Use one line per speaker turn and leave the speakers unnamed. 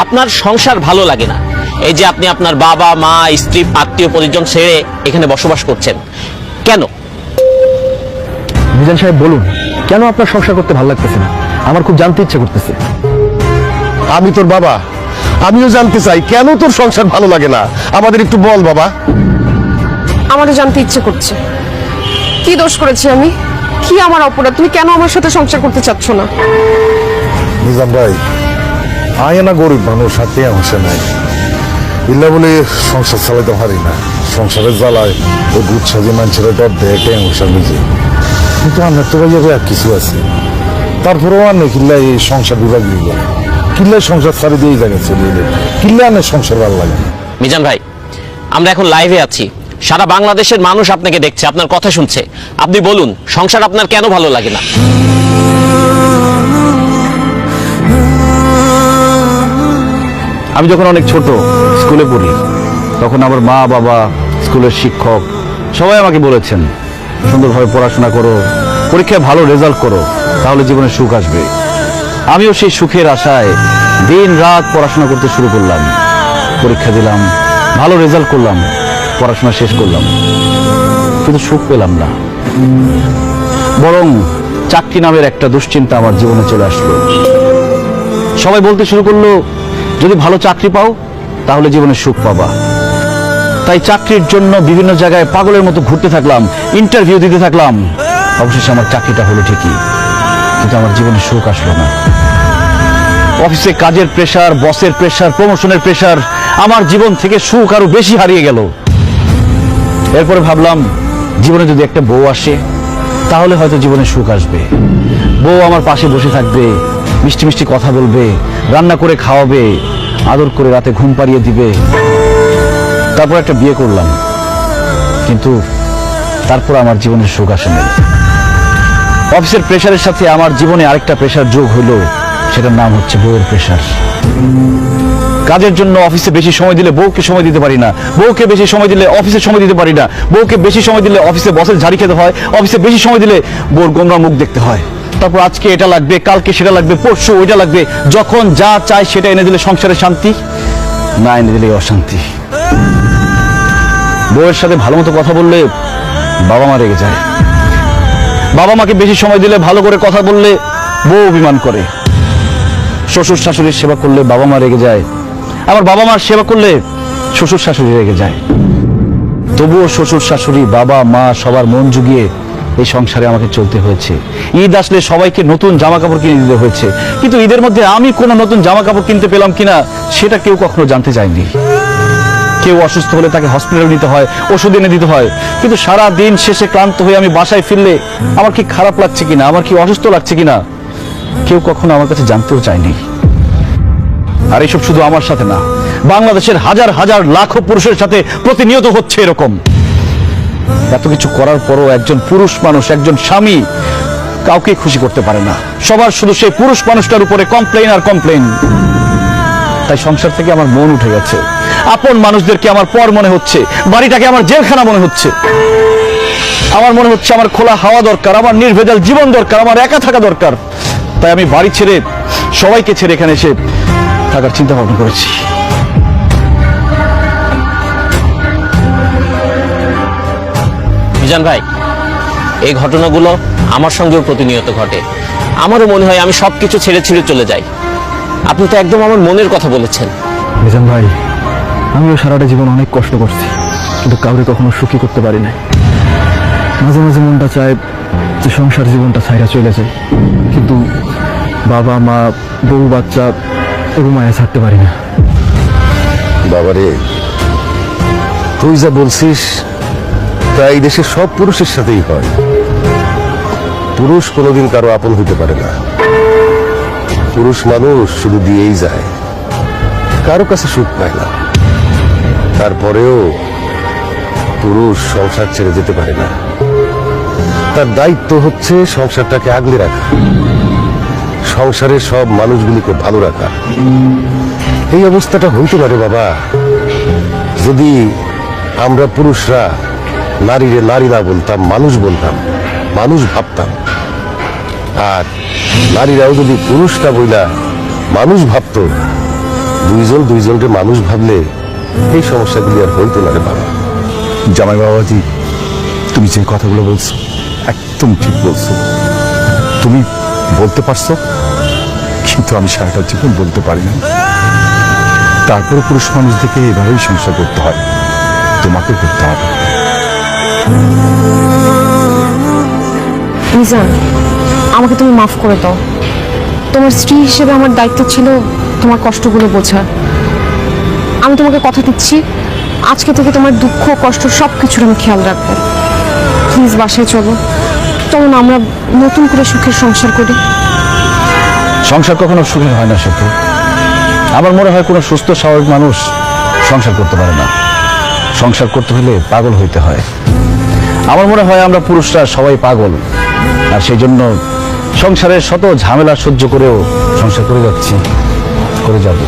আপনার সংসার ভালো লাগে না, এই যে আপনি আপনার বাবা মা স্ত্রী আত্মীয় পরিজন ছেড়ে এখানে বসবাস করছেন, কেন?
মিজান সাহেব বলুন, কেন আপনার সংসার করতে ভালো লাগতেছে না? আমার খুব জানতে ইচ্ছা করতেছে।
আমি তোর বাবা, আমিও জানতে চাই কেন তোর সংসার ভালো লাগে না। আমাদের একটু বল বাবা।
আমারও জানতে ইচ্ছে করছে, কি দোষ করেছি আমি? কি আমার অপরাধ? তুমি কেন আমার সাথে সংসার করতে চাচ্ছ না?
নিজাম ভাই, আয় না গরিব মানুষ, হাতে অংশে নাই, ইল্লা বলে সংসার চালাতে পারি না। সংসারের জ্বালায় ওই দুধ সাজি মানুষের ডর দেয় কে অংশ নিজে। কিন্তু আমার তো ভাই আর কিছু আছে, তারপরেও আনে কিল্লা এই সংসার বিভাগ দিল, কিল্লা সংসার ছাড়ি দিয়ে জায়গা চলে এলে, কিল্লা আনে সংসার ভালো লাগে না।
মিজান ভাই, আমরা এখন লাইভে আছি, সারা বাংলাদেশের মানুষ আপনাকে দেখছে, আপনার কথা শুনছে। আপনি বলুন, সংসার আপনার কেন ভালো লাগে না?
আমি যখন অনেক ছোট স্কুলে পড়ি, তখন আমার মা বাবা, স্কুলের শিক্ষক সবাই আমাকে বলেছেন, সুন্দরভাবে পড়াশোনা করো, পরীক্ষায় ভালো রেজাল্ট করো, তাহলে জীবনে সুখ আসবে। আমিও সেই সুখের আশায় দিন রাত পড়াশোনা করতে শুরু করলাম। পরীক্ষা দিলাম, ভালো রেজাল্ট করলাম, পড়াশোনা শেষ করলাম, কিন্তু সুখ পেলাম না। বরং চাকরি নামের একটা দুশ্চিন্তা আমার জীবনে চলে আসলো। সবাই বলতে শুরু করলো, যদি ভালো চাকরি পাও তাহলে জীবনে সুখ পাবা। তাই চাকরির জন্য বিভিন্ন জায়গায় পাগলের মতো ঘুরতে থাকলাম, ইন্টারভিউ দিতে থাকলাম। অবশেষে আমার চাকরিটা হলো ঠিকই, কিন্তু আমার জীবনে সুখ আসলো না। অফিসে কাজের প্রেসার, বসের প্রেসার, প্রমোশনের প্রেসার আমার জীবন থেকে সুখ আরো বেশি হারিয়ে গেল। এরপরে ভাবলাম, জীবনে যদি একটা বউ আসে তাহলে হয়তো জীবনে সুখ আসবে। বউ আমার পাশে বসে থাকবে, মিষ্টি মিষ্টি কথা বলবে, রান্না করে খাওয়াবে, আদর করে রাতে ঘুম পাড়িয়ে দিবে। তারপর একটা বিয়ে করলাম, কিন্তু তারপর আমার জীবনে সুখ আসে নাই। অফিসের প্রেসারের সাথে আমার জীবনে আরেকটা প্রেসার যোগ হলো, সেটার নাম হচ্ছে বউয়ের প্রেসার। কাজের জন্য অফিসে বেশি সময় দিলে বউকে সময় দিতে পারি না, বউকে বেশি সময় দিলে অফিসে সময় দিতে পারি না, বউকে বেশি সময় দিলে অফিসে বসের ঝাড়ি খেতে হয়, অফিসে বেশি সময় দিলে বউর গোমরা মুখ দেখতে হয়। তারপর আজকে এটা লাগবে, কালকে সেটা লাগবে, পরশু ওইটা লাগবে। যখন যা চায় সেটা এনে দিলে সংসারে শান্তি, না এনে দিলে অশান্তি। বউয়ের সাথে ভালো মতো কথা বললে বাবা মা রেগে যায়, বাবা মাকে বেশি সময় দিলে, ভালো করে কথা বললে বউ অভিমান করে। শ্বশুর শাশুড়ির সেবা করলে বাবা মা রেগে যায়, আবার বাবা মার সেবা করলে শ্বশুর শাশুড়ি রেগে যায়। তবুও শ্বশুর শাশুড়ি, বাবা মা সবার মন জুগিয়ে এই সংসারে আমাকে চলতে হয়েছে। ঈদ আসলে সবাইকে নতুন জামা কাপড় কিনে দিতে হয়েছে, কিন্তু ঈদের মধ্যে আমি কোনো নতুন জামা কাপড় কিনতে পেলাম কিনা সেটা কেউ কখনো জানতে চায়নি। কেউ অসুস্থ হলে তাকে হসপিটালে নিতে হয়, ওষুধ এনে দিতে হয়, কিন্তু সারা দিন শেষে ক্লান্ত হয়ে আমি বাসায় ফিরলে আমার কি খারাপ লাগছে কিনা, আমার কি অসুস্থ লাগছে কিনা কেউ কখনো আমার কাছে জানতেও চায়নি। আর এইসব শুধু আমার সাথে না, বাংলাদেশের হাজার হাজার লাখো পুরুষের সাথে প্রতিনিয়ত হচ্ছে এরকম। এত কিছু করার পরও একজন পুরুষ মানুষ, একজন স্বামী কাউকে খুশি করতে পারে না। সবার শুধু সেই পুরুষ মানুষটার উপরে কমপ্লেইন আর কমপ্লেইন। তাই সংসার থেকে আমার মন উঠে গেছে। আপন মানুষদেরকে আমার পর মনে হচ্ছে, বাড়িটাকে আমার জেলখানা মনে হচ্ছে। আমার মনে হচ্ছে আমার খোলা হাওয়া দরকার, আমার নির্ভেজাল জীবন দরকার, আমার একা থাকা দরকার। তাই আমি বাড়ি ছেড়ে, সবাইকে ছেড়ে এখানে এসে থাকার চিন্তা ভাবনা করেছি।
মিজান ভাই, এই ঘটনাগুলো আমার সঙ্গেও প্রতিনিয়ত ঘটে। আমারও মনে হয় আমি সবকিছু ছেড়ে ছেড়ে চলে যাই। আপনি তো একদম আমার মনের কথা বলেছেন।
মিজান ভাই, আমিও সারাটা জীবন অনেক কষ্ট করছি, কিন্তু কাউরে কখনো সুখী করতে পারি না। মাঝে মাঝে মনটা চায় যে সংসার জীবনটা ছাইরা চলে যায়, কিন্তু বাবা মা, বউ বাচ্চা এগুলো মায়া ছাড়তে পারি না।
বাবারে, তুই যা বলছিস তা এই দেশের সব পুরুষের সাথেই হয়। পুরুষ কোনোদিন কারো আপন হইতে পারে না। পুরুষ মানুষ শুধু দিয়েই যায়, কারো কাছে সুখ পায় না। তারপরেও পুরুষ সংসার ছেড়ে যেতে পারে না। তার দায়িত্ব হচ্ছে সংসারটাকে আগলে রাখা, সংসারের সব মানুষগুলিকে ভালো রাখা। এই অবস্থাটা হইতে পারে বাবা যদি আমরা পুরুষরা নারীরে নারী না বলতাম, মানুষ বলতাম, মানুষ ভাবতাম। আর নারীরাও যদি পুরুষটা বইলা মানুষ ভাবত, দুইজন দুইজনকে মানুষ ভাবলে এই সমস্যাগুলি আর হইতো না রে বাবা।
জামাই বাবাজি, তুমি যে কথাগুলো বলছো একদম ঠিক বলছো। তুমি বলতে পারছো, কিন্তু আমি সারাটা জীবন বলতে পারি না। তারপরে পুরুষ মানুষদেরকে এভাবেই সংসার করতে হয়, তোমাকে করতে হবে।
মিজান, আমাকে তুমি মাফ করে দাও। তোমার স্ত্রী হিসেবে আমার দায়িত্ব ছিল তোমার কষ্টগুলো বোঝা। আমি তোমাকে কথা দিচ্ছি, আজকে থেকে তোমার দুঃখ কষ্ট সব কিছুর আমি খেয়াল রাখবো। প্লিজ বাসায় চলো, চলো না আমরা নতুন করে সুখের সংসার করি।
সংসার কখনো সুখের হয় না সেতু। আমার মনে হয় কোনো সুস্থ স্বাভাবিক মানুষ সংসার করতে পারে না। সংসার করতে হলে পাগল হইতে হয়। আমার মনে হয় আমরা পুরুষরা সবাই পাগল, আর সেই জন্য সংসারের শত ঝামেলা সহ্য করেও সংসার করে যাচ্ছি, করে যাব।